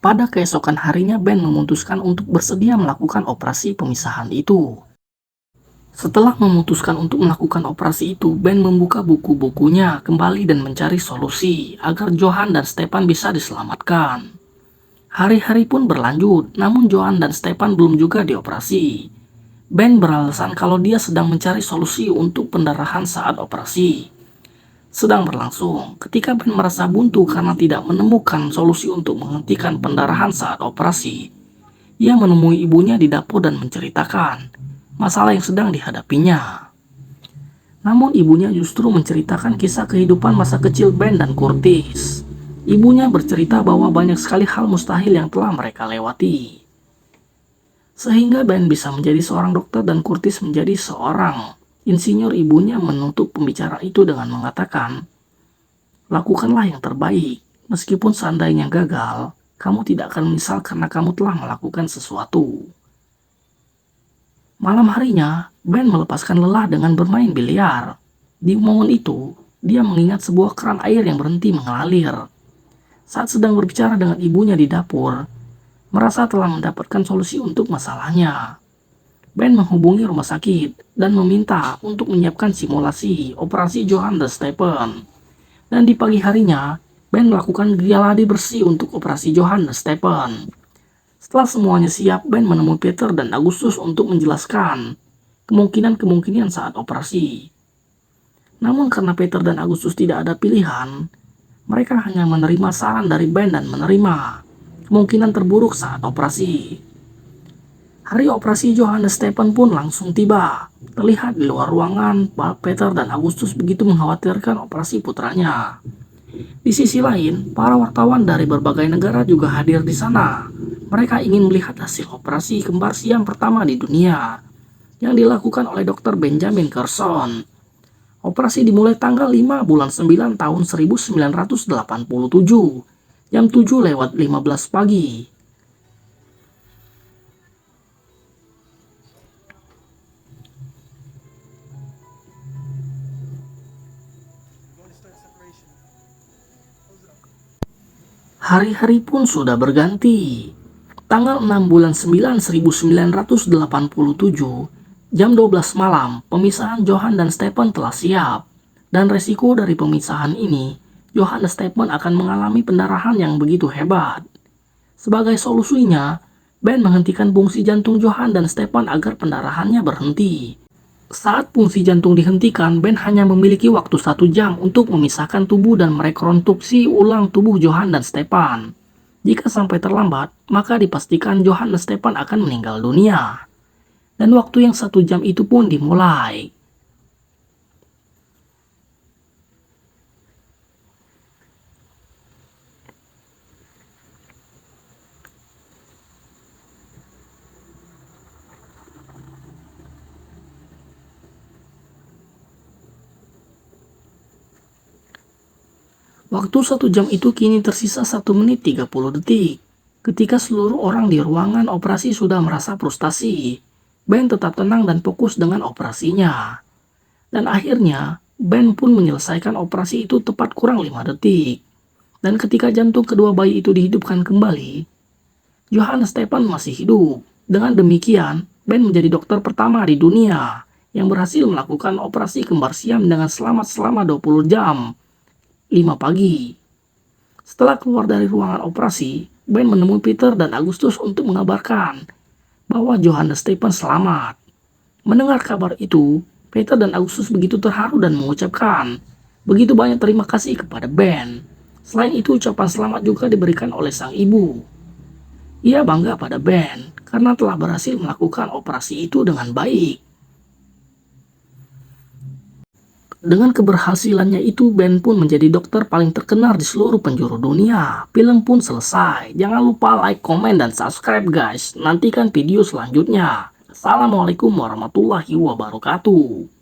Pada keesokan harinya, Ben memutuskan untuk bersedia melakukan operasi pemisahan itu. Setelah memutuskan untuk melakukan operasi itu, Ben membuka buku-bukunya kembali dan mencari solusi agar Johan dan Stefan bisa diselamatkan. Hari-hari pun berlanjut, namun Johan dan Stefan belum juga dioperasi. Ben beralasan kalau dia sedang mencari solusi untuk pendarahan saat operasi. Sedang berlangsung, ketika Ben merasa buntu karena tidak menemukan solusi untuk menghentikan pendarahan saat operasi, ia menemui ibunya di dapur dan menceritakan masalah yang sedang dihadapinya. Namun ibunya justru menceritakan kisah kehidupan masa kecil Ben dan Curtis. Ibunya bercerita bahwa banyak sekali hal mustahil yang telah mereka lewati. Sehingga Ben bisa menjadi seorang dokter dan Curtis menjadi seorang insinyur. Ibunya menutup pembicaraan itu dengan mengatakan, "Lakukanlah yang terbaik, meskipun seandainya gagal, kamu tidak akan menyesal karena kamu telah melakukan sesuatu." Malam harinya, Ben melepaskan lelah dengan bermain biliar. Di momen itu, dia mengingat sebuah keran air yang berhenti mengalir. Saat sedang berbicara dengan ibunya di dapur, merasa telah mendapatkan solusi untuk masalahnya. Ben menghubungi rumah sakit dan meminta untuk menyiapkan simulasi operasi Johan dan Stephen. Dan di pagi harinya, Ben melakukan gladi bersih untuk operasi Johan dan Stephen. Setelah semuanya siap, Ben menemui Peter dan Agustus untuk menjelaskan kemungkinan-kemungkinan saat operasi. Namun karena Peter dan Agustus tidak ada pilihan, mereka hanya menerima saran dari Ben dan menerima kemungkinan terburuk saat operasi. Hari operasi Johan dan Stephen pun langsung tiba. Terlihat di luar ruangan, Peter dan Agustus begitu mengkhawatirkan operasi putranya. Di sisi lain, para wartawan dari berbagai negara juga hadir di sana. Mereka ingin melihat hasil operasi kembar siam pertama di dunia yang dilakukan oleh Dr. Benjamin Carson. Operasi dimulai tanggal 5 bulan 9 tahun 1987, jam 7:15 pagi. Hari-hari pun sudah berganti. Tanggal 6 bulan 9 1987, jam 12 malam, pemisahan Johan dan Stephen telah siap. Dan resiko dari pemisahan ini, Johan dan Stephen akan mengalami pendarahan yang begitu hebat. Sebagai solusinya, Ben menghentikan fungsi jantung Johan dan Stephen agar pendarahannya berhenti. Saat fungsi jantung dihentikan, Ben hanya memiliki waktu 1 jam untuk memisahkan tubuh dan merekonstruksi ulang tubuh Johan dan Stephen. Jika sampai terlambat, maka dipastikan Johan dan Stephen akan meninggal dunia. Dan waktu yang 1 jam itu pun dimulai. Waktu 1 jam itu kini tersisa 1 menit 30 detik. Ketika seluruh orang di ruangan operasi sudah merasa frustasi, Ben tetap tenang dan fokus dengan operasinya. Dan akhirnya, Ben pun menyelesaikan operasi itu tepat kurang 5 detik. Dan ketika jantung kedua bayi itu dihidupkan kembali, Johan Stephen masih hidup. Dengan demikian, Ben menjadi dokter pertama di dunia yang berhasil melakukan operasi kembar siam dengan selamat selama 20 jam. 5 pagi. Setelah keluar dari ruangan operasi, Ben menemui Peter dan Agustus untuk mengabarkan bahwa Johan dan Stephen selamat. Mendengar kabar itu, Peter dan Agustus begitu terharu dan mengucapkan begitu banyak terima kasih kepada Ben. Selain itu, ucapan selamat juga diberikan oleh sang ibu. Ia bangga pada Ben karena telah berhasil melakukan operasi itu dengan baik. Dengan keberhasilannya itu, Ben pun menjadi dokter paling terkenal di seluruh penjuru dunia. Film pun selesai. Jangan lupa like, komen, dan subscribe guys. Nantikan video selanjutnya. Assalamualaikum warahmatullahi wabarakatuh.